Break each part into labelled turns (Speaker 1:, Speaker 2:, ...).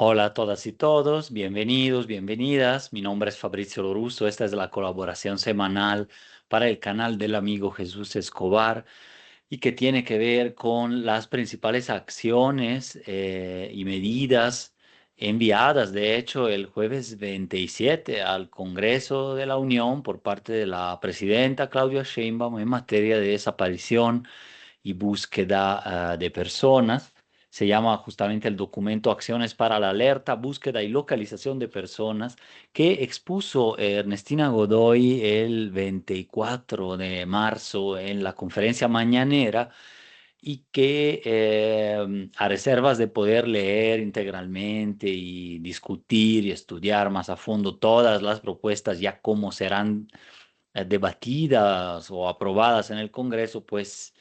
Speaker 1: Hola a todas y todos, bienvenidos, bienvenidas. Mi nombre es Fabrizio Lorusso. Esta es la colaboración semanal para el canal del amigo Jesús Escobar y que tiene que ver con las principales acciones y medidas enviadas, de hecho, el jueves 27 al Congreso de la Unión por parte de la presidenta Claudia Sheinbaum en materia de desaparición y búsqueda de personas. Se llama justamente el documento Acciones para la Alerta, Búsqueda y Localización de Personas, que expuso Ernestina Godoy el 24 de marzo en la conferencia mañanera y que a reservas de poder leer integralmente y discutir y estudiar más a fondo todas las propuestas ya cómo serán debatidas o aprobadas en el Congreso, pues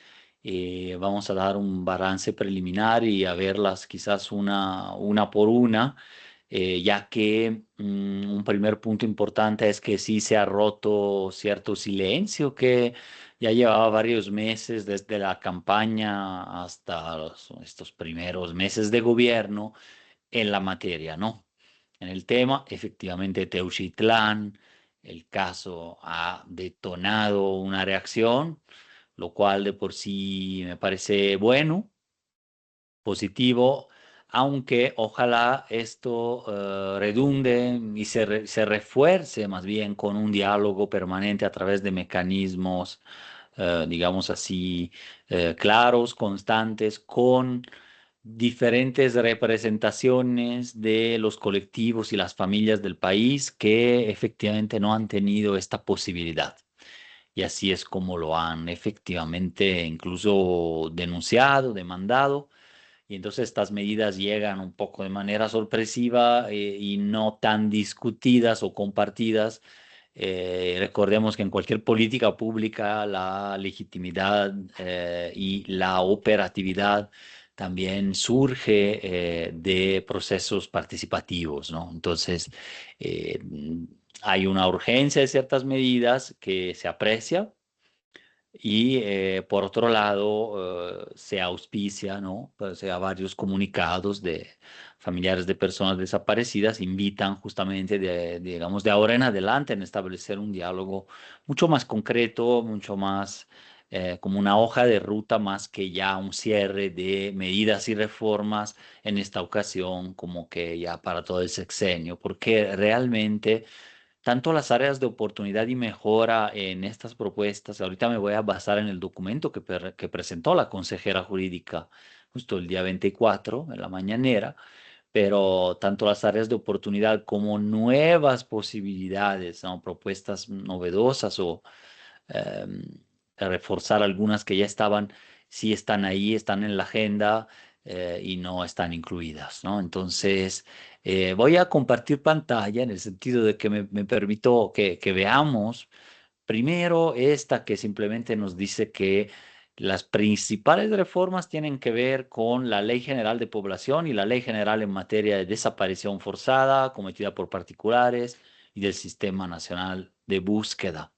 Speaker 1: vamos a dar un balance preliminar y a verlas quizás una por una, ya que un primer punto importante es que sí se ha roto cierto silencio que ya llevaba varios meses desde la campaña hasta estos primeros meses de gobierno en la materia, ¿no? En el tema, efectivamente, Teuchitlán, el caso ha detonado una reacción, lo cual de por sí me parece bueno, positivo, aunque ojalá esto redunde y se refuerce más bien con un diálogo permanente a través de mecanismos, digamos así, claros, constantes, con diferentes representaciones de los colectivos y las familias del país que efectivamente no han tenido esta posibilidad. Y así es como lo han efectivamente incluso denunciado, demandado. Y entonces estas medidas llegan un poco de manera sorpresiva y no tan discutidas o compartidas. Recordemos que en cualquier política pública la legitimidad y la operatividad también surge de procesos participativos, ¿no? Entonces, eh, hay una urgencia de ciertas medidas que se aprecia y por otro lado, se auspicia, ¿no? Pues, a varios comunicados de familiares de personas desaparecidas, invitan justamente, digamos, de ahora en adelante en establecer un diálogo mucho más concreto, mucho más como una hoja de ruta, más que ya un cierre de medidas y reformas en esta ocasión, como que ya para todo el sexenio, porque realmente tanto las áreas de oportunidad y mejora en estas propuestas, ahorita me voy a basar en el documento que presentó la consejera jurídica justo el día 24 en la mañanera, pero tanto las áreas de oportunidad como nuevas posibilidades, ¿no? Propuestas novedosas o em, reforzar algunas que ya estaban, sí están ahí, están en la agenda y no están incluidas, ¿no? Entonces, voy a compartir pantalla en el sentido de que me permito que veamos primero esta que simplemente nos dice que las principales reformas tienen que ver con la Ley General de Población y la Ley General en materia de desaparición forzada cometida por particulares y del Sistema Nacional de Búsqueda.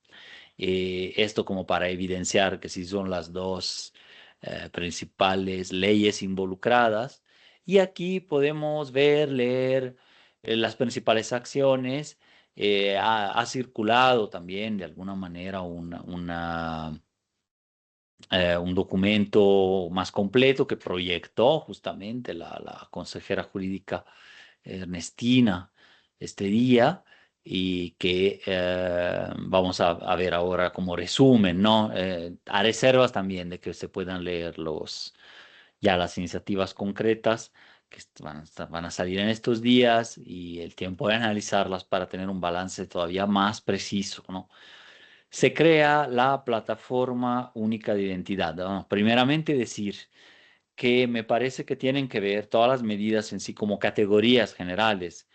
Speaker 1: Esto como para evidenciar que sí son las dos principales leyes involucradas. Y aquí podemos ver, leer las principales acciones. Ha circulado también de alguna manera un documento más completo que proyectó justamente la consejera jurídica Ernestina este día y que vamos a ver ahora como resumen, ¿no? A reservas también de que se puedan leer ya las iniciativas concretas que van a salir en estos días y el tiempo de analizarlas para tener un balance todavía más preciso, ¿no? Se crea la plataforma única de identidad. Bueno, primeramente decir que me parece que tienen que ver todas las medidas en sí como categorías generales.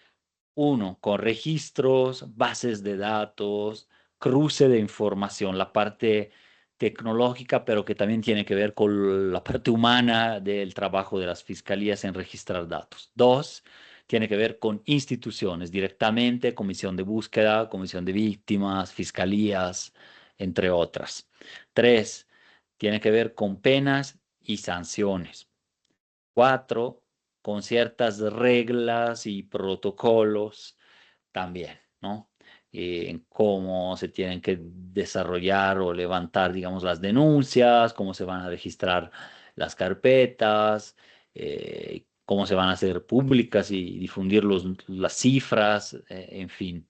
Speaker 1: Uno, con registros, bases de datos, cruce de información, la parte tecnológica, pero que también tiene que ver con la parte humana del trabajo de las fiscalías en registrar datos. Dos, tiene que ver con instituciones directamente, comisión de búsqueda, comisión de víctimas, fiscalías, entre otras. Tres, tiene que ver con penas y sanciones. Cuatro, con ciertas reglas y protocolos también, ¿no? En cómo se tienen que desarrollar o levantar, digamos, las denuncias, cómo se van a registrar las carpetas, cómo se van a hacer públicas y difundir las cifras, en fin.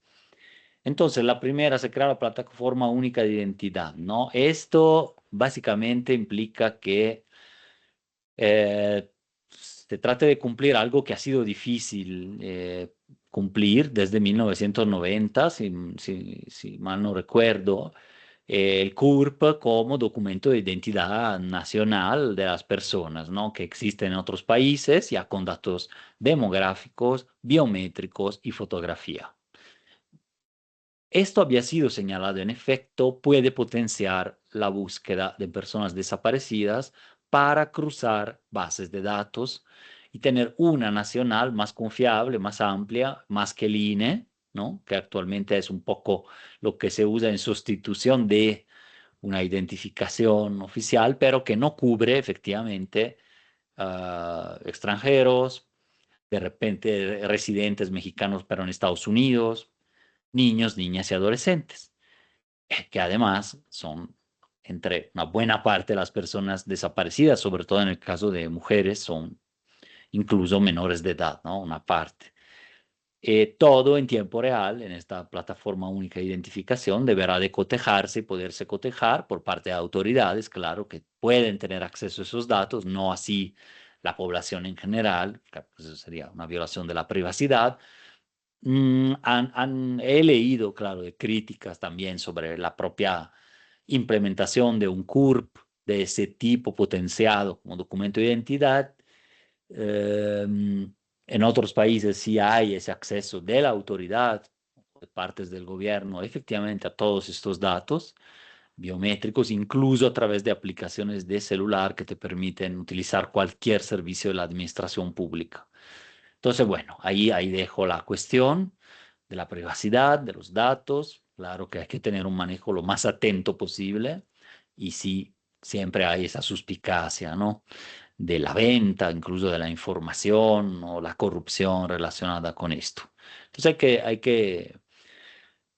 Speaker 1: Entonces, la primera se crea la plataforma única de identidad, ¿no? Esto básicamente implica que eh, se trate de cumplir algo que ha sido difícil cumplir desde 1990, si mal no recuerdo, el CURP como documento de identidad nacional de las personas, ¿no? Que existe en otros países ya con datos demográficos, biométricos y fotografía. Esto había sido señalado en efecto, puede potenciar la búsqueda de personas desaparecidas para cruzar bases de datos y tener una nacional más confiable, más amplia, más que el INE, ¿no? Que actualmente es un poco lo que se usa en sustitución de una identificación oficial, pero que no cubre efectivamente extranjeros, de repente residentes mexicanos, pero en Estados Unidos, niños, niñas y adolescentes, que además son entre una buena parte de las personas desaparecidas, sobre todo en el caso de mujeres, son incluso menores de edad, ¿no? Una parte. Todo en tiempo real en esta plataforma única de identificación deberá de cotejarse y poderse cotejar por parte de autoridades, claro, que pueden tener acceso a esos datos, no así la población en general, que pues eso sería una violación de la privacidad. He leído, claro, de críticas también sobre la propia implementación de un CURP de ese tipo potenciado como documento de identidad. En otros países sí hay ese acceso de la autoridad, de partes del gobierno, efectivamente a todos estos datos biométricos, incluso a través de aplicaciones de celular que te permiten utilizar cualquier servicio de la administración pública. Entonces, bueno, ahí dejo la cuestión de la privacidad, de los datos. Claro que hay que tener un manejo lo más atento posible y sí, siempre hay esa suspicacia, ¿no? De la venta, incluso de la información o la corrupción relacionada con esto. Entonces hay que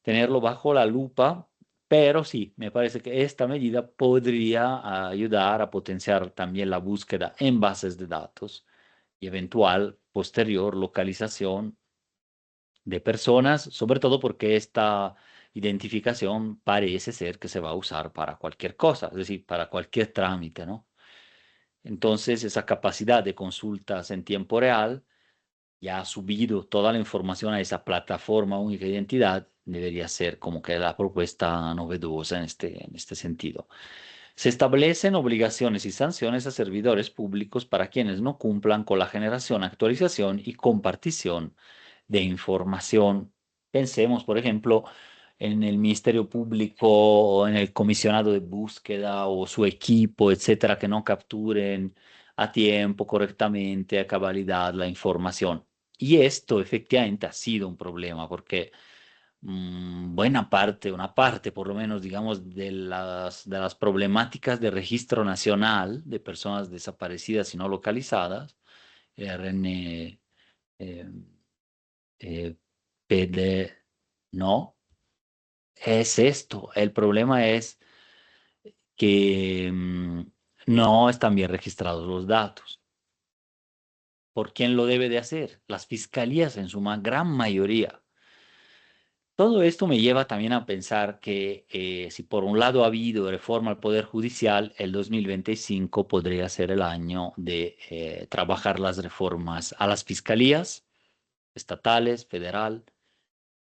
Speaker 1: tenerlo bajo la lupa, pero sí, me parece que esta medida podría ayudar a potenciar también la búsqueda en bases de datos y eventual posterior localización de personas, sobre todo porque esta identificación parece ser que se va a usar para cualquier cosa, es decir, para cualquier trámite, ¿no? Entonces, esa capacidad de consultas en tiempo real ya ha subido toda la información a esa plataforma única de identidad, debería ser como que la propuesta novedosa en este sentido. Se establecen obligaciones y sanciones a servidores públicos para quienes no cumplan con la generación, actualización y compartición de información. Pensemos, por ejemplo, en el Ministerio Público o en el comisionado de búsqueda o su equipo, etcétera, que no capturen a tiempo, correctamente, a cabalidad la información. Y esto efectivamente ha sido un problema porque buena parte, una parte por lo menos, digamos, de las problemáticas de registro nacional de personas desaparecidas y no localizadas, RN, eh, eh, PD, no, es esto. El problema es que no están bien registrados los datos. ¿Por quién lo debe de hacer? Las fiscalías en su gran mayoría. Todo esto me lleva también a pensar que si por un lado ha habido reforma al Poder Judicial, el 2025 podría ser el año de trabajar las reformas a las fiscalías estatales, federal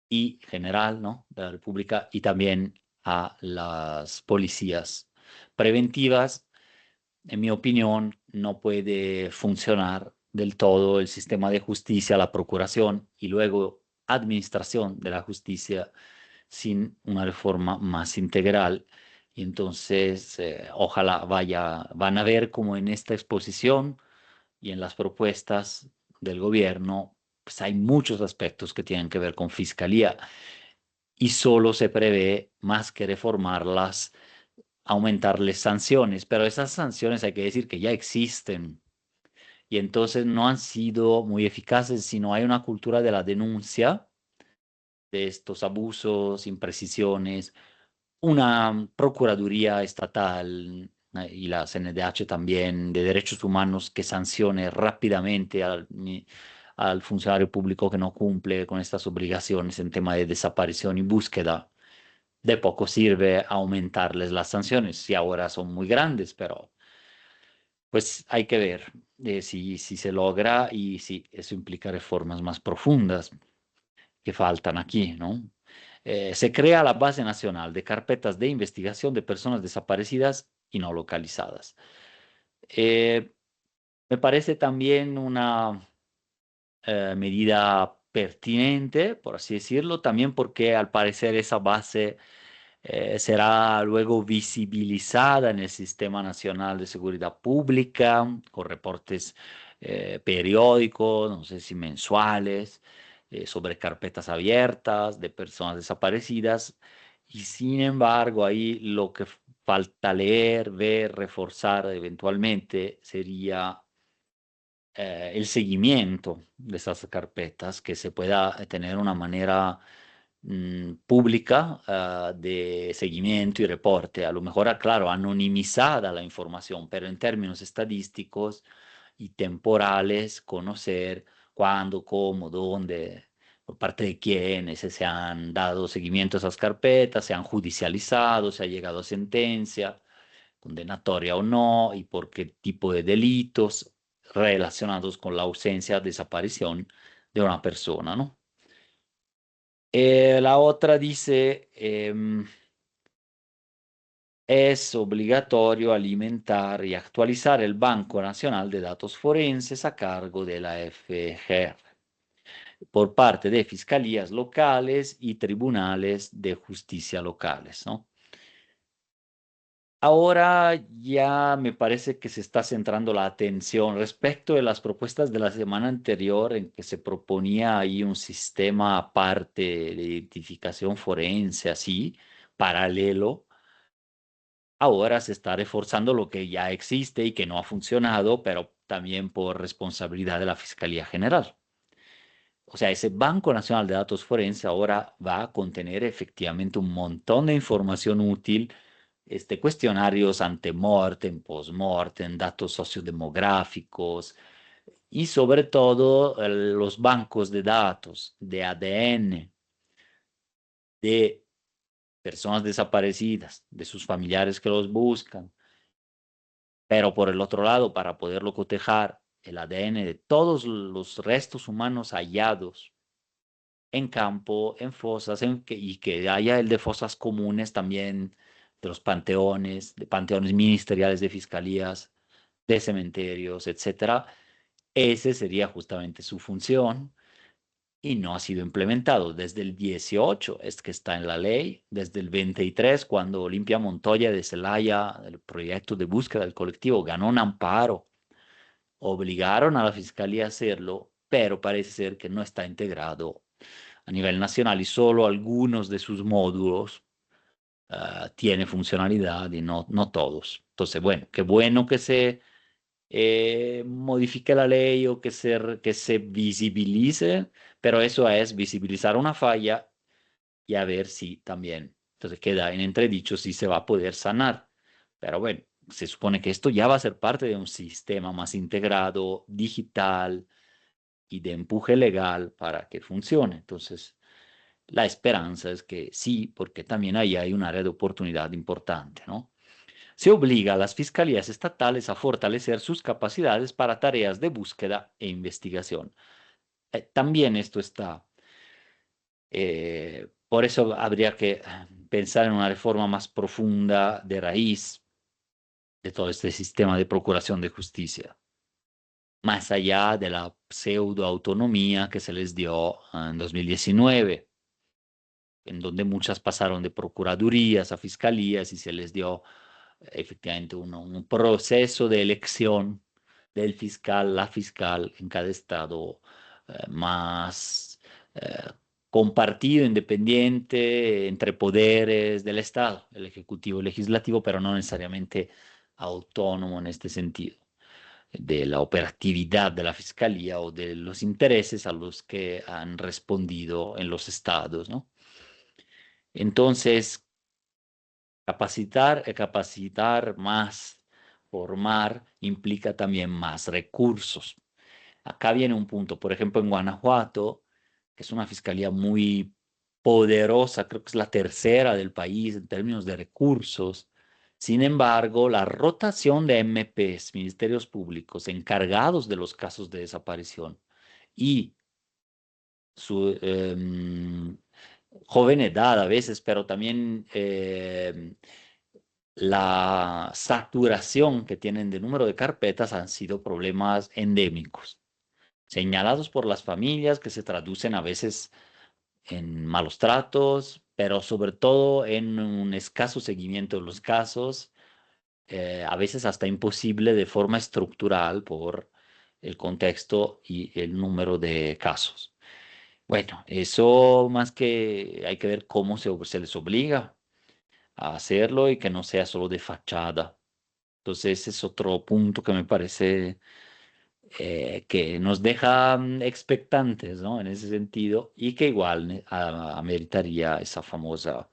Speaker 1: y general, ¿no? De la República y también a las policías preventivas. En mi opinión, no puede funcionar del todo el sistema de justicia, la procuración y luego administración de la justicia sin una reforma más integral. Y entonces, ojalá van a ver como en esta exposición y en las propuestas del gobierno, pues hay muchos aspectos que tienen que ver con fiscalía y solo se prevé, más que reformarlas, aumentarles sanciones, pero esas sanciones hay que decir que ya existen y entonces no han sido muy eficaces, sino hay una cultura de la denuncia de estos abusos, imprecisiones, una Procuraduría Estatal y la CNDH también de Derechos Humanos que sancione rápidamente al funcionario público que no cumple con estas obligaciones en tema de desaparición y búsqueda. De poco sirve aumentarles las sanciones, si ahora son muy grandes, pero pues hay que ver si se logra y si eso implica reformas más profundas que faltan aquí, ¿no? Se crea la Base Nacional de Carpetas de Investigación de Personas Desaparecidas y No Localizadas. Eh, Me parece también una medida pertinente, por así decirlo, también porque al parecer esa base será luego visibilizada en el Sistema Nacional de Seguridad Pública, con reportes periódicos, no sé si mensuales, sobre carpetas abiertas de personas desaparecidas. Y sin embargo, ahí lo que falta leer, ver, reforzar eventualmente sería el seguimiento de esas carpetas, que se pueda tener una manera pública de seguimiento y reporte. A lo mejor, claro, anonimizada la información, pero en términos estadísticos y temporales, conocer cuándo, cómo, dónde, por parte de quiénes se han dado seguimiento a esas carpetas, se han judicializado, se ha llegado a sentencia condenatoria o no, y por qué tipo de delitos relacionados con la ausencia, desaparición de una persona, ¿no? La otra dice, es obligatorio alimentar y actualizar el Banco Nacional de Datos Forenses a cargo de la FGR por parte de fiscalías locales y tribunales de justicia locales, ¿no? Ahora ya me parece que se está centrando la atención respecto de las propuestas de la semana anterior en que se proponía ahí un sistema aparte de identificación forense, así, paralelo. Ahora se está reforzando lo que ya existe y que no ha funcionado, pero también por responsabilidad de la Fiscalía General. O sea, ese Banco Nacional de Datos Forense ahora va a contener efectivamente un montón de información útil, cuestionarios ante-mortem, post-mortem, datos sociodemográficos y sobre todo los bancos de datos de ADN de personas desaparecidas, de sus familiares que los buscan. Pero por el otro lado, para poderlo cotejar, el ADN de todos los restos humanos hallados en campo, en fosas, y que haya el de fosas comunes también, de los panteones, de panteones ministeriales de fiscalías, de cementerios, etcétera. Ese sería justamente su función y no ha sido implementado desde el 18, es que está en la ley, desde el 23, cuando Olimpia Montoya de Celaya, el proyecto de búsqueda del colectivo, ganó un amparo, obligaron a la fiscalía a hacerlo, pero parece ser que no está integrado a nivel nacional y solo algunos de sus módulos tiene funcionalidad y no todos. Entonces, bueno, qué bueno que se modifique la ley o que se visibilice, pero eso es visibilizar una falla y a ver si también, entonces queda en entredicho si se va a poder sanar. Pero bueno, se supone que esto ya va a ser parte de un sistema más integrado, digital y de empuje legal para que funcione. Entonces, la esperanza es que sí, porque también ahí hay un área de oportunidad importante, ¿no? Se obliga a las fiscalías estatales a fortalecer sus capacidades para tareas de búsqueda e investigación. También esto está, por eso habría que pensar en una reforma más profunda de raíz de todo este sistema de procuración de justicia, más allá de la pseudo autonomía que se les dio en 2019, en donde muchas pasaron de procuradurías a fiscalías y se les dio efectivamente un proceso de elección del fiscal, la fiscal en cada estado más eh, compartido, independiente, entre poderes del estado, el ejecutivo y el legislativo, pero no necesariamente autónomo en este sentido. de la operatividad de la fiscalía o de los intereses a los que han respondido en los estados, ¿no? Entonces, capacitar más, formar, implica también más recursos. Acá viene un punto, por ejemplo, en Guanajuato, que es una fiscalía muy poderosa, creo que es la tercera del país en términos de recursos. Sin embargo, la rotación de MPs, ministerios públicos, encargados de los casos de desaparición y su joven edad a veces, pero también la saturación que tienen de número de carpetas han sido problemas endémicos, señalados por las familias que se traducen a veces en malos tratos, pero sobre todo en un escaso seguimiento de los casos, a veces hasta imposible de forma estructural por el contexto y el número de casos. Bueno, eso más que hay que ver cómo se les obliga a hacerlo y que no sea solo de fachada. Entonces, ese es otro punto que me parece que nos deja expectantes, ¿no? En ese sentido, y que igual ameritaría esa famosa,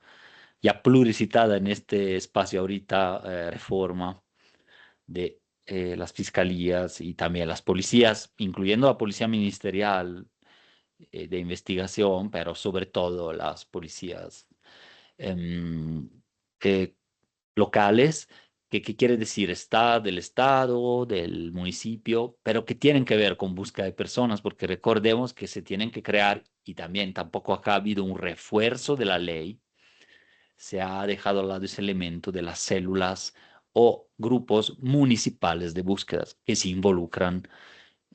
Speaker 1: ya pluricitada en este espacio ahorita, reforma de las fiscalías y también las policías, incluyendo la policía ministerial de investigación, pero sobre todo las policías em, eh, locales, que ¿qué quiere decir? Está del estado, del municipio, pero que tienen que ver con búsqueda de personas, porque recordemos que se tienen que crear, y también tampoco acá ha habido un refuerzo de la ley, se ha dejado al lado ese elemento de las células o grupos municipales de búsquedas que se involucran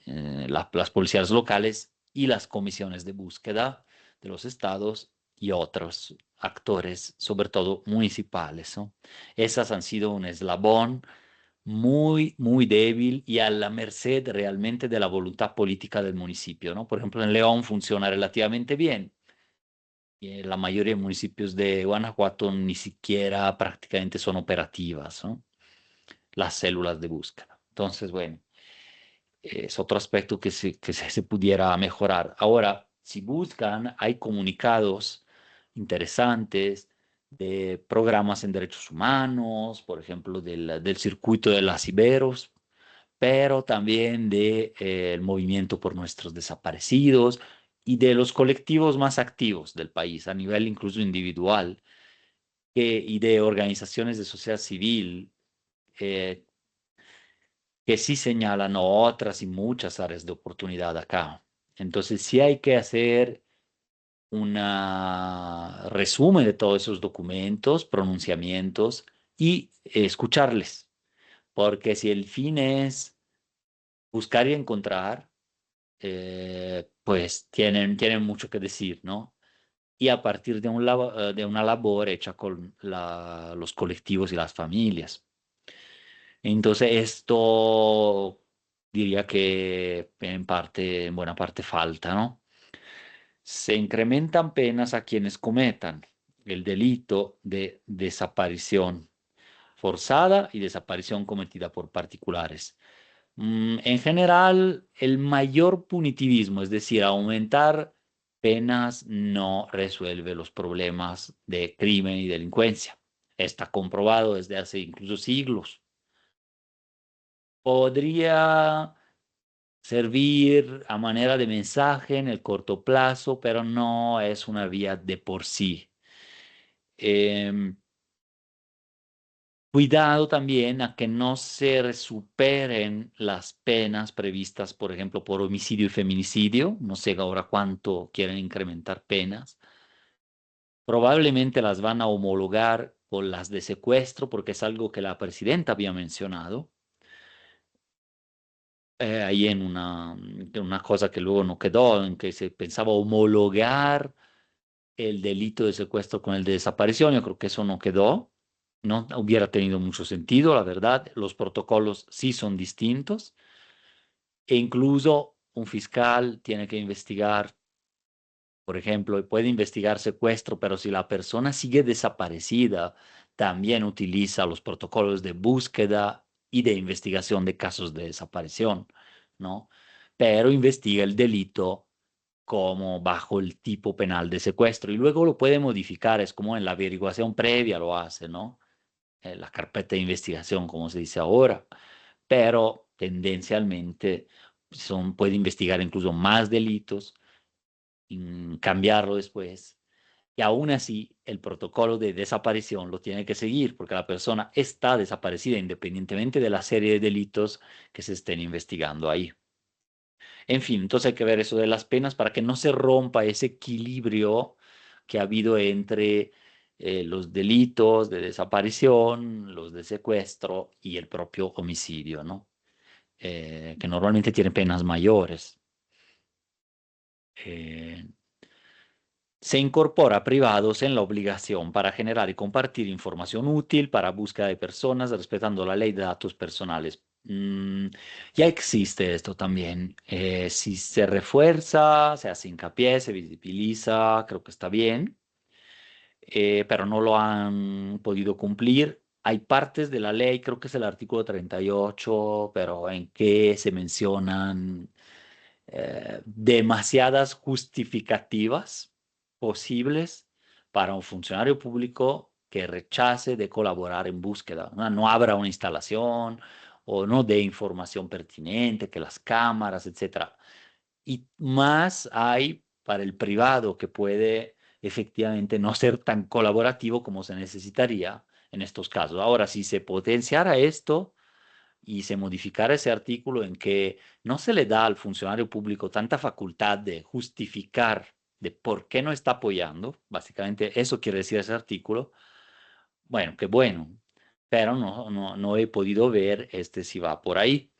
Speaker 1: las policías locales y las comisiones de búsqueda de los estados y otros actores, sobre todo municipales, ¿no? Esas han sido un eslabón muy, muy débil y a la merced realmente de la voluntad política del municipio, ¿no? Por ejemplo, en León funciona relativamente bien. Y en la mayoría de municipios de Guanajuato ni siquiera prácticamente son operativas, ¿no? Las células de búsqueda. Entonces, bueno, es otro aspecto que se pudiera mejorar. Ahora, si buscan, hay comunicados interesantes de programas en derechos humanos, por ejemplo, del circuito de las Iberos, pero también de, el movimiento por nuestros desaparecidos y de los colectivos más activos del país, a nivel incluso individual, y de organizaciones de sociedad civil, eh, que sí señalan otras y muchas áreas de oportunidad acá. Entonces, sí hay que hacer un resumen de todos esos documentos, pronunciamientos y escucharles, porque si el fin es buscar y encontrar, pues tienen mucho que decir, ¿no? Y a partir de, de una labor hecha con los colectivos y las familias. Entonces, esto diría que en parte, en buena parte falta, ¿no? Se incrementan penas a quienes cometan el delito de desaparición forzada y desaparición cometida por particulares. En general, el mayor punitivismo, es decir, aumentar penas, no resuelve los problemas de crimen y delincuencia. Está comprobado desde hace incluso siglos. Podría servir a manera de mensaje en el corto plazo, pero no es una vía de por sí. Em, Cuidado también a que no se superen las penas previstas, por ejemplo, por homicidio y feminicidio. No sé ahora cuánto quieren incrementar penas. Probablemente las van a homologar con las de secuestro, porque es algo que la presidenta había mencionado. Ahí en una cosa que luego no quedó, en que se pensaba homologar el delito de secuestro con el de desaparición. Yo creo que eso no quedó, no hubiera tenido mucho sentido, la verdad. Los protocolos sí son distintos e incluso un fiscal tiene que investigar, por ejemplo, puede investigar secuestro, pero si la persona sigue desaparecida, también utiliza los protocolos de búsqueda y de investigación de casos de desaparición, ¿no? Pero investiga el delito como bajo el tipo penal de secuestro y luego lo puede modificar, es como en la averiguación previa lo hace, ¿no? La carpeta de investigación, como se dice ahora, pero tendencialmente puede investigar incluso más delitos, cambiarlo después. Y aún así, el protocolo de desaparición lo tiene que seguir porque la persona está desaparecida independientemente de la serie de delitos que se estén investigando ahí. En fin, entonces hay que ver eso de las penas para que no se rompa ese equilibrio que ha habido entre los delitos de desaparición, los de secuestro y el propio homicidio, ¿no? Que normalmente tiene penas mayores. Eh, Se incorpora a privados en la obligación para generar y compartir información útil para búsqueda de personas respetando la ley de datos personales. Ya existe esto también. Si se refuerza, se hace hincapié, se visibiliza, creo que está bien, pero no lo han podido cumplir. Hay partes de la ley, creo que es el artículo 38, pero en que se mencionan demasiadas justificativas posibles para un funcionario público que rechace de colaborar en búsqueda. No, no abra una instalación o no dé información pertinente, que las cámaras, etcétera. Y más hay para el privado que puede efectivamente no ser tan colaborativo como se necesitaría en estos casos. Ahora, si se potenciara esto, y se modificara ese artículo en que no se le da al funcionario público tanta facultad de justificar de por qué no está apoyando, básicamente eso quiere decir ese artículo, bueno, qué bueno, pero no he podido ver si va por ahí.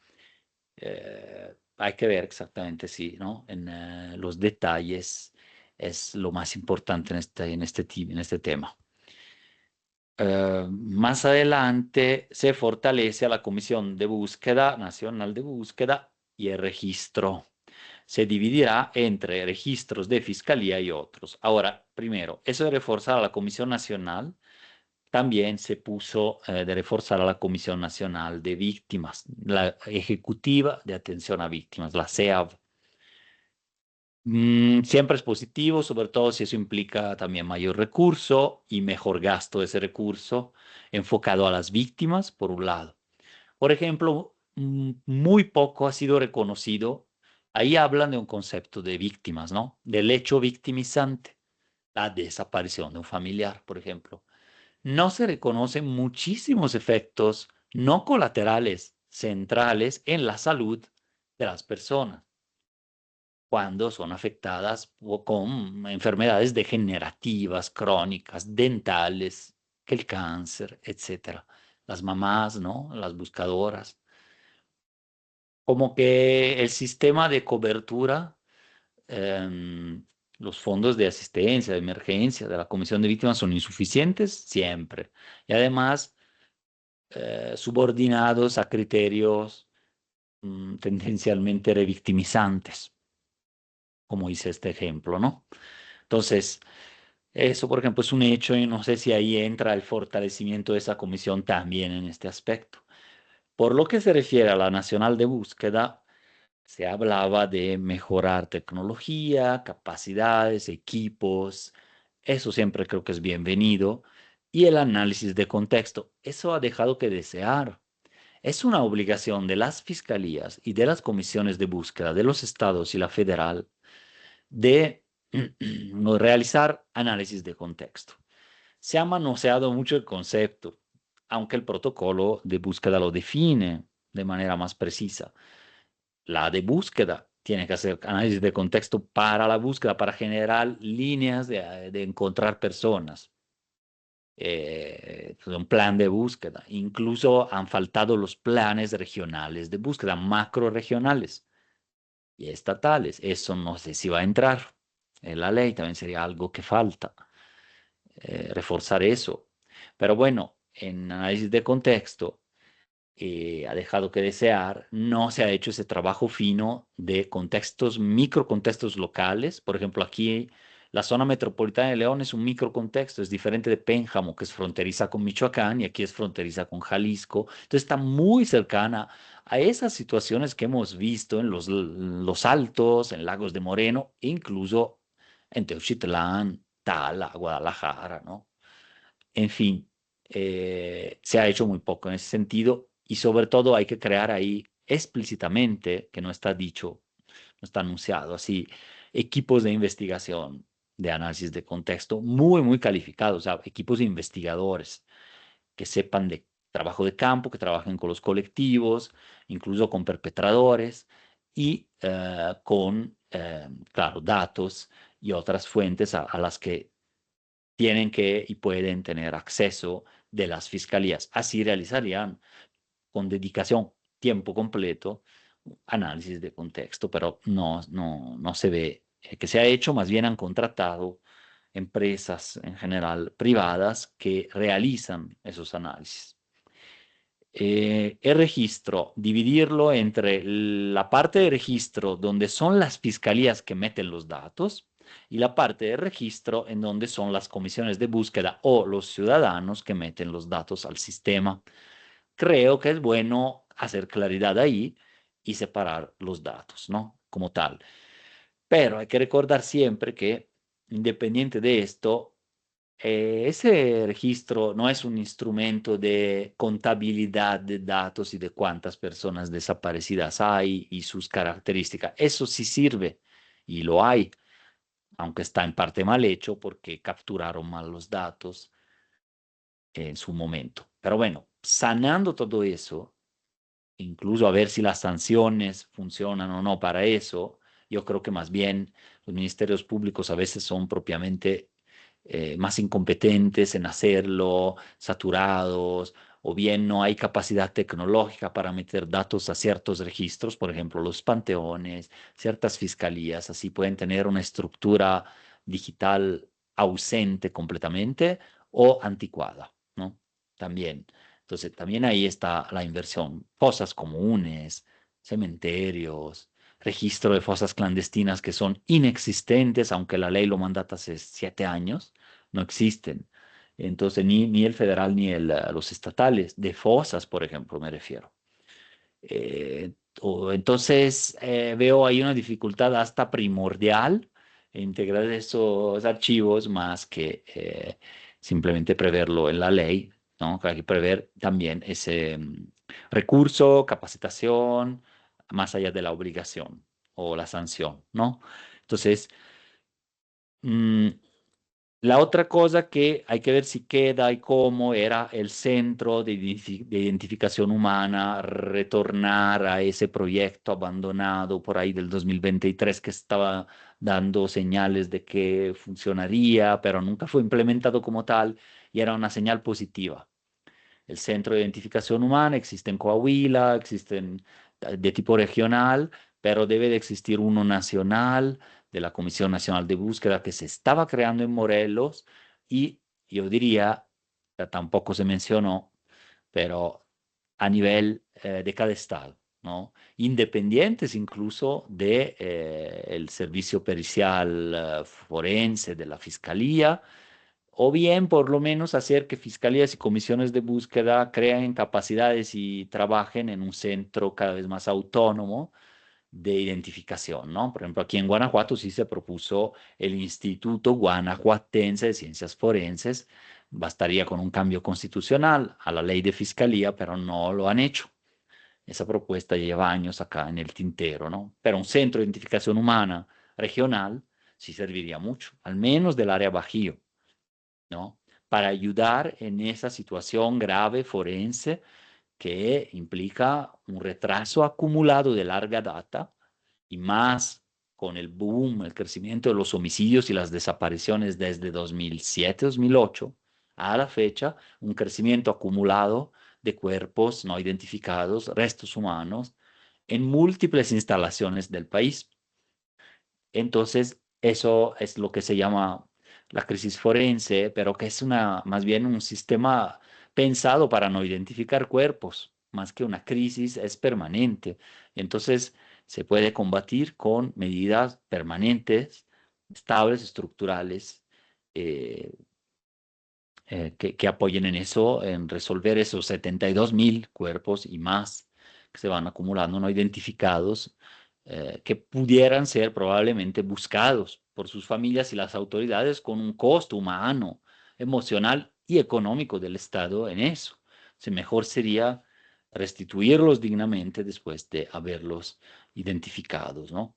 Speaker 1: Hay que ver exactamente si, ¿no? En los detalles es lo más importante en este tema. Más adelante se fortalece a la Comisión de Búsqueda, Nacional de Búsqueda y el registro. Se dividirá entre registros de fiscalía y otros. Ahora, primero, eso de reforzar a la Comisión Nacional, también se puso de reforzar a la Comisión Nacional de Víctimas, la Ejecutiva de Atención a Víctimas, la CEAV. Siempre es positivo, sobre todo si eso implica también mayor recurso y mejor gasto de ese recurso enfocado a las víctimas, por un lado. Por ejemplo, muy poco ha sido reconocido, ahí hablan de un concepto de víctimas, ¿no? Del hecho victimizante, la desaparición de un familiar, por ejemplo. No se reconocen muchísimos efectos no colaterales, centrales en la salud de las personas cuando son afectadas con enfermedades degenerativas, crónicas, dentales, que el cáncer, etcétera. Las mamás, ¿no? Las buscadoras. Como que el sistema de cobertura, em, los fondos de asistencia, de emergencia de la Comisión de Víctimas son insuficientes siempre. Y además, subordinados a criterios tendencialmente revictimizantes, como hice este ejemplo, ¿no? Entonces, eso, por ejemplo, es un hecho y no sé si ahí entra el fortalecimiento de esa comisión también en este aspecto. Por lo que se refiere a la Nacional de Búsqueda, se hablaba de mejorar tecnología, capacidades, equipos. Eso siempre creo que es bienvenido. Y el análisis de contexto. Eso ha dejado que desear. Es una obligación de las fiscalías y de las comisiones de búsqueda de los estados y la federal de realizar análisis de contexto. Se ha manoseado mucho el concepto, aunque el protocolo de búsqueda lo define de manera más precisa. La de búsqueda tiene que hacer análisis de contexto para la búsqueda, para generar líneas de encontrar personas. Un plan de búsqueda. Incluso han faltado los planes regionales de búsqueda, macro regionales y estatales. Eso no sé si va a entrar en la ley, también sería algo que falta, reforzar eso. Pero bueno, en análisis de contexto ha dejado que desear, no se ha hecho ese trabajo fino de contextos, microcontextos locales. Por ejemplo, aquí la zona metropolitana de León es un microcontexto, es diferente de Pénjamo, que es fronteriza con Michoacán y aquí es fronteriza con Jalisco. Entonces está muy cercana a esas situaciones que hemos visto en los Altos, en Lagos de Moreno, e incluso en Teuchitlán, Tala, Guadalajara, ¿no? En fin, se ha hecho muy poco en ese sentido y sobre todo hay que crear ahí explícitamente, que no está dicho, no está anunciado así, equipos de investigación, de análisis de contexto muy calificados, o sea, equipos de investigadores que sepan de trabajo de campo, que trabajen con los colectivos, incluso con perpetradores y claro, datos y otras fuentes a las que tienen que y pueden tener acceso de las fiscalías. Así realizarían con dedicación, tiempo completo, análisis de contexto, pero no se ve que se ha hecho, más bien han contratado empresas en general privadas que realizan esos análisis. El registro, dividirlo entre la parte de registro donde son las fiscalías que meten los datos y la parte de registro en donde son las comisiones de búsqueda o los ciudadanos que meten los datos al sistema. Creo que es bueno hacer claridad ahí y separar los datos, ¿no? Como tal. Pero hay que recordar siempre que, independiente de esto, ese registro no es un instrumento de contabilidad de datos y de cuántas personas desaparecidas hay y sus características. Eso sí sirve y lo hay, aunque está en parte mal hecho porque capturaron mal los datos en su momento. Pero bueno, sanando todo eso, incluso a ver si las sanciones funcionan o no para eso, yo creo que más bien los ministerios públicos a veces son propiamente más incompetentes en hacerlo, saturados, o bien no hay capacidad tecnológica para meter datos a ciertos registros, por ejemplo, los panteones, ciertas fiscalías, así pueden tener una estructura digital ausente completamente o anticuada, ¿no? También. Entonces, también ahí está la inversión. Fosas comunes, cementerios, registro de fosas clandestinas que son inexistentes, aunque la ley lo mandata hace 7 años, no existen. Entonces, ni el federal ni los estatales, de fosas, por ejemplo, me refiero. Eh, entonces, veo ahí una dificultad hasta primordial en integrar esos archivos más que simplemente preverlo en la ley, ¿no? Hay que prever también ese recurso, capacitación, más allá de la obligación o la sanción, ¿no? Entonces, mm, la otra cosa que hay que ver si queda y cómo era el centro de identificación humana, retornar a ese proyecto abandonado por ahí del 2023 que estaba dando señales de que funcionaría, pero nunca fue implementado como tal y era una señal positiva. El centro de identificación humana existe en Coahuila, existen de tipo regional, pero debe de existir uno nacional de la Comisión Nacional de Búsqueda que se estaba creando en Morelos y yo diría, tampoco se mencionó, pero a nivel de cada estado, ¿no? Independientes incluso de el servicio pericial forense de la fiscalía o bien por lo menos hacer que fiscalías y comisiones de búsqueda creen capacidades y trabajen en un centro cada vez más autónomo de identificación, ¿no? Por ejemplo, aquí en Guanajuato sí se propuso el Instituto Guanajuatense de Ciencias Forenses. Bastaría con un cambio constitucional a la ley de fiscalía, pero no lo han hecho. Esa propuesta lleva años acá en el tintero, ¿no? Pero un centro de identificación humana regional sí serviría mucho, al menos del área Bajío, ¿no? Para ayudar en esa situación grave forense que implica un retraso acumulado de larga data y más con el boom, el crecimiento de los homicidios y las desapariciones desde 2007-2008 a la fecha, un crecimiento acumulado de cuerpos no identificados, restos humanos, en múltiples instalaciones del país. Entonces, eso es lo que se llama la crisis forense, pero que es más bien un sistema pensado para no identificar cuerpos, más que una crisis, es permanente. Entonces, se puede combatir con medidas permanentes estables, estructurales, eh, que apoyen en eso, en resolver esos 72.000 cuerpos y más que se van acumulando no identificados, que pudieran ser probablemente buscados por sus familias y las autoridades con un costo humano, emocional y económico del Estado en eso. O mejor sería restituirlos dignamente después de haberlos identificados, ¿no?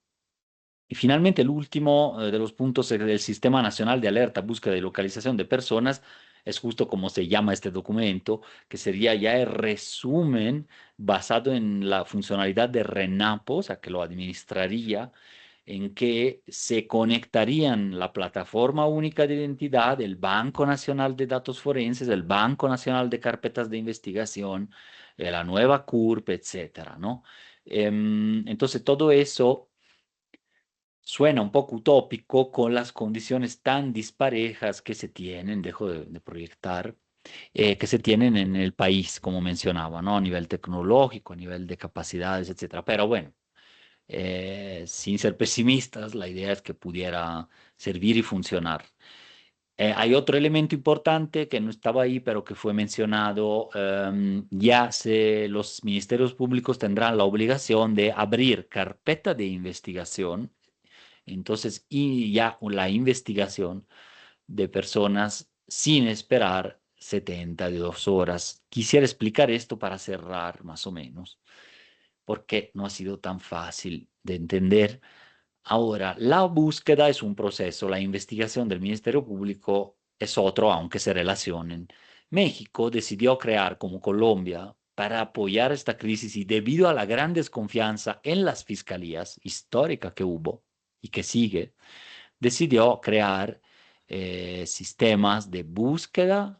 Speaker 1: Y finalmente, el último de los puntos del Sistema Nacional de Alerta, Búsqueda y Localización de Personas es justo como se llama este documento, que sería ya el resumen basado en la funcionalidad de RENAPO, o sea, que lo administraría, en que se conectarían la plataforma única de identidad, el Banco Nacional de Datos Forenses, el Banco Nacional de Carpetas de Investigación, la nueva CURP, etcétera, ¿no? Entonces, todo eso suena un poco utópico con las condiciones tan disparejas que se tienen, dejo de proyectar, que se tienen en el país, como mencionaba, ¿no? A nivel tecnológico, a nivel de capacidades, etcétera. Pero bueno, sin ser pesimistas, la idea es que pudiera servir y funcionar. Hay otro elemento importante que no estaba ahí, pero que fue mencionado. Los ministerios públicos tendrán la obligación de abrir carpeta de investigación, entonces, y ya la investigación de personas sin esperar 72 horas. Quisiera explicar esto para cerrar más o menos, porque no ha sido tan fácil de entender. Ahora, la búsqueda es un proceso, la investigación del Ministerio Público es otro, aunque se relacionen. México decidió crear como Colombia para apoyar esta crisis y debido a la gran desconfianza en las fiscalías histórica que hubo y que sigue, decidió crear sistemas de búsqueda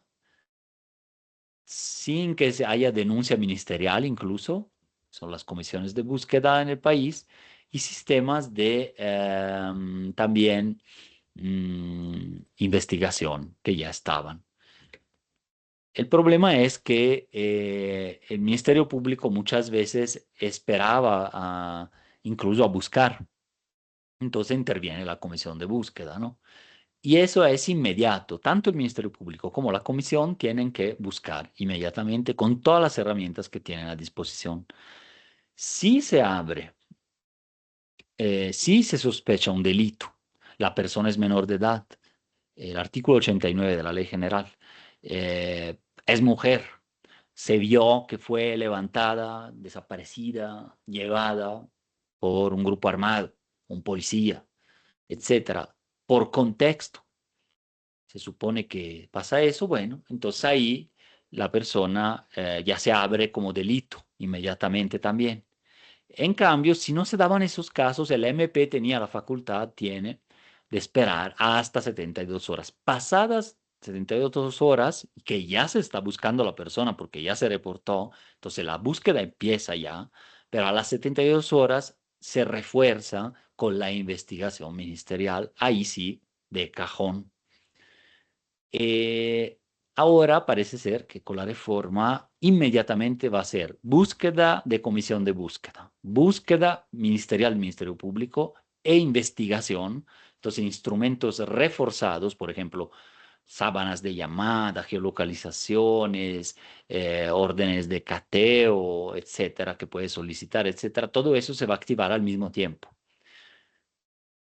Speaker 1: sin que se haya denuncia ministerial incluso, son las comisiones de búsqueda en el país, y sistemas de también investigación que ya estaban. El problema es que el Ministerio Público muchas veces esperaba incluso a buscar. Entonces interviene la comisión de búsqueda, ¿no? Y eso es inmediato. Tanto el Ministerio Público como la comisión tienen que buscar inmediatamente con todas las herramientas que tienen a disposición. Si se abre, si se sospecha un delito, la persona es menor de edad, el artículo 89 de la Ley General, es mujer, se vio que fue levantada, desaparecida, llevada por un grupo armado, un policía, etcétera, por contexto. Se supone que pasa eso, bueno, entonces ahí la persona ya se abre como delito inmediatamente también. En cambio, si no se daban esos casos, el MP tenía la facultad, tiene, de esperar hasta 72 horas. Pasadas 72 horas, que ya se está buscando la persona porque ya se reportó, entonces la búsqueda empieza ya, pero a las 72 horas se refuerza con la investigación ministerial, ahí sí, de cajón. Eh, Ahora parece ser que con la reforma inmediatamente va a ser búsqueda de comisión de búsqueda, búsqueda ministerial del Ministerio Público e investigación. Entonces, instrumentos reforzados, por ejemplo, sábanas de llamada, geolocalizaciones, órdenes de cateo, etcétera, que puedes solicitar, etcétera. Todo eso se va a activar al mismo tiempo.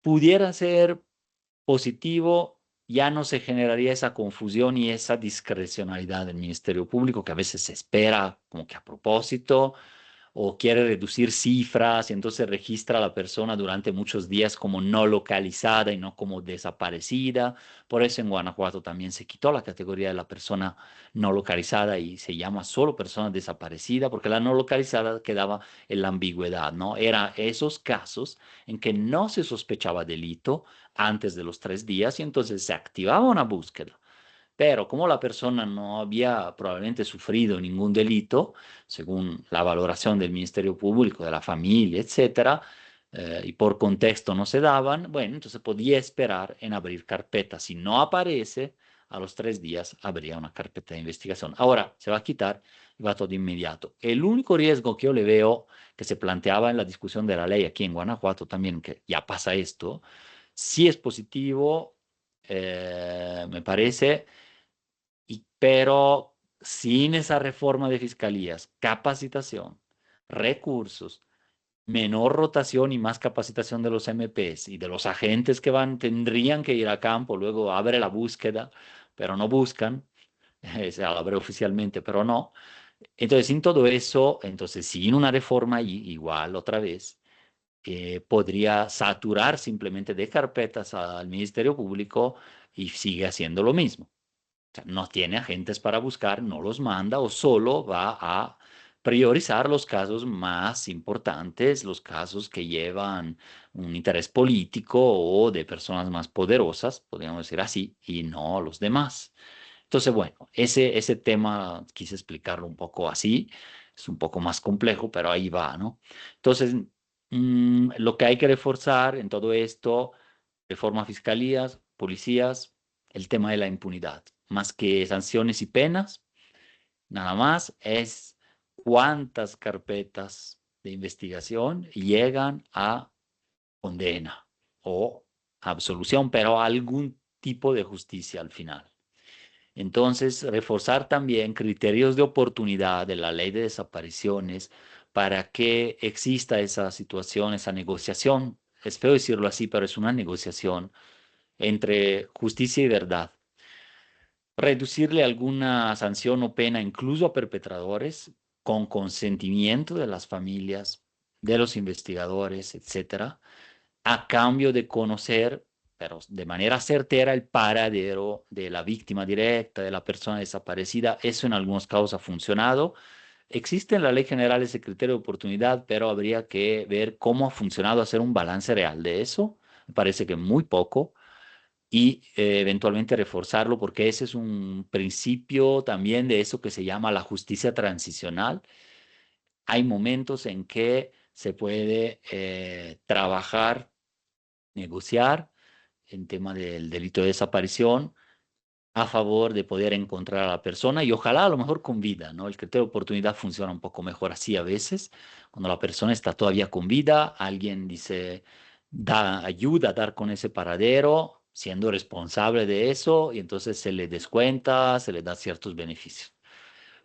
Speaker 1: Pudiera ser positivo, ya no se generaría esa confusión y esa discrecionalidad del Ministerio Público que a veces se espera como que a propósito o quiere reducir cifras y entonces registra a la persona durante muchos días como no localizada y no como desaparecida. Por eso en Guanajuato también se quitó la categoría de la persona no localizada y se llama solo persona desaparecida porque la no localizada quedaba en la ambigüedad, ¿no? Era esos casos en que no se sospechaba delito antes de los 3 días y entonces se activaba una búsqueda. Pero como la persona no había probablemente sufrido ningún delito, según la valoración del Ministerio Público, de la familia, etcétera, y por contexto no se daban, bueno, entonces podía esperar en abrir carpeta. Si no aparece, a los 3 días habría una carpeta de investigación. Ahora se va a quitar y va todo inmediato. El único riesgo que yo le veo que se planteaba en la discusión de la ley aquí en Guanajuato también, que ya pasa esto, Sí es positivo, me parece, pero sin esa reforma de fiscalías, capacitación, recursos, menor rotación y más capacitación de los MPs y de los agentes que tendrían que ir a campo, luego abre la búsqueda, pero no buscan, se abre oficialmente, pero no. Entonces, sin todo eso, entonces sin una reforma igual otra vez, podría saturar simplemente de carpetas al Ministerio Público y sigue haciendo lo mismo. O sea, no tiene agentes para buscar, no los manda o solo va a priorizar los casos más importantes, los casos que llevan un interés político o de personas más poderosas, podríamos decir así, y no los demás. Entonces, bueno, ese tema quise explicarlo un poco así, es un poco más complejo, pero ahí va, ¿no? Entonces, lo que hay que reforzar en todo esto, reforma a fiscalías, policías, el tema de la impunidad, más que sanciones y penas, nada más es cuántas carpetas de investigación llegan a condena o absolución, pero algún tipo de justicia al final. Entonces, reforzar también criterios de oportunidad de la ley de desapariciones para que exista esa situación, esa negociación. Es feo decirlo así, pero es una negociación entre justicia y verdad. Reducirle alguna sanción o pena incluso a perpetradores con consentimiento de las familias, de los investigadores, etcétera, a cambio de conocer, pero de manera certera, el paradero de la víctima directa, de la persona desaparecida. Eso en algunos casos ha funcionado. Existe en la Ley General ese criterio de oportunidad, pero habría que ver cómo ha funcionado, hacer un balance real de eso. Me parece que muy poco y eventualmente reforzarlo, porque ese es un principio también de eso que se llama la justicia transicional. Hay momentos en que se puede trabajar, negociar en tema del delito de desaparición a favor de poder encontrar a la persona y ojalá a lo mejor con vida, ¿no? El criterio de oportunidad funciona un poco mejor así a veces, cuando la persona está todavía con vida, alguien dice, da ayuda a dar con ese paradero, siendo responsable de eso, y entonces se le descuenta, se le da ciertos beneficios.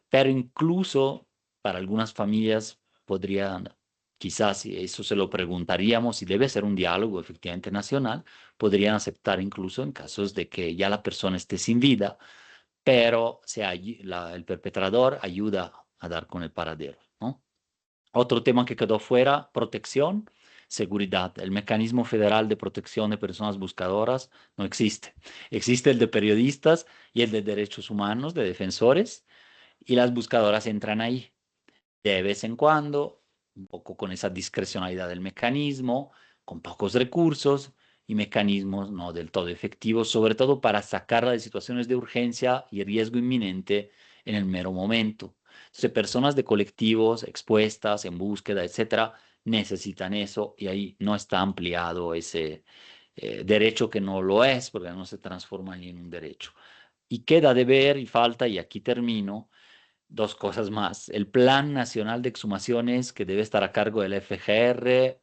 Speaker 1: Pero incluso para algunas familias podrían, quizás, y eso se lo preguntaríamos, y debe ser un diálogo efectivamente nacional, podrían aceptar incluso en casos de que ya la persona esté sin vida, pero el perpetrador ayuda a dar con el paradero, ¿no? Otro tema que quedó fuera, protección, seguridad. El mecanismo federal de protección de personas buscadoras no existe. Existe el de periodistas y el de derechos humanos, de defensores, y las buscadoras entran ahí de vez en cuando, un poco con esa discrecionalidad del mecanismo, con pocos recursos y mecanismos no del todo efectivos, sobre todo para sacarla de situaciones de urgencia y riesgo inminente en el mero momento. Entonces, personas de colectivos expuestas, en búsqueda, etcétera, necesitan eso y ahí no está ampliado ese derecho que no lo es, porque no se transforma ni en un derecho. Y queda de ver y falta, y aquí termino, dos cosas más. El Plan Nacional de Exhumaciones que debe estar a cargo del FGR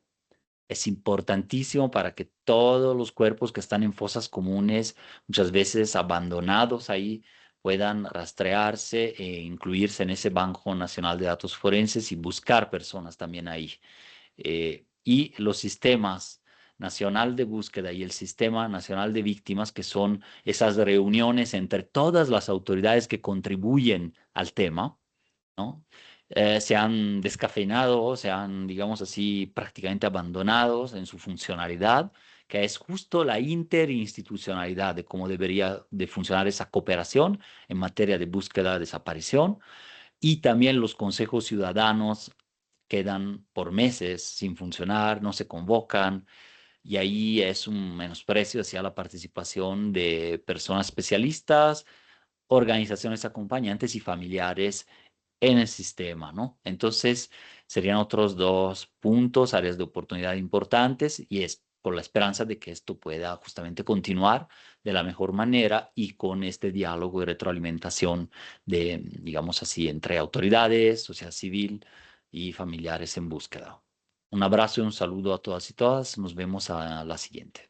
Speaker 1: es importantísimo para que todos los cuerpos que están en fosas comunes, muchas veces abandonados ahí, puedan rastrearse e incluirse en ese Banco Nacional de Datos Forenses y buscar personas también ahí. Y los sistemas nacional de búsqueda y el sistema nacional de víctimas, que son esas reuniones entre todas las autoridades que contribuyen al tema, ¿no? Se han descafeinado, se han, digamos así, prácticamente abandonados en su funcionalidad, que es justo la interinstitucionalidad de cómo debería de funcionar esa cooperación en materia de búsqueda, desaparición, y también los consejos ciudadanos quedan por meses sin funcionar, no se convocan, y ahí es un menosprecio hacia la participación de personas especialistas, organizaciones acompañantes y familiares en el sistema, ¿no? Entonces, serían otros dos puntos, áreas de oportunidad importantes, y es por la esperanza de que esto pueda justamente continuar de la mejor manera y con este diálogo y retroalimentación de, digamos así, entre autoridades, sociedad civil y familiares en búsqueda. Un abrazo y un saludo a todas y todas. Nos vemos a la siguiente.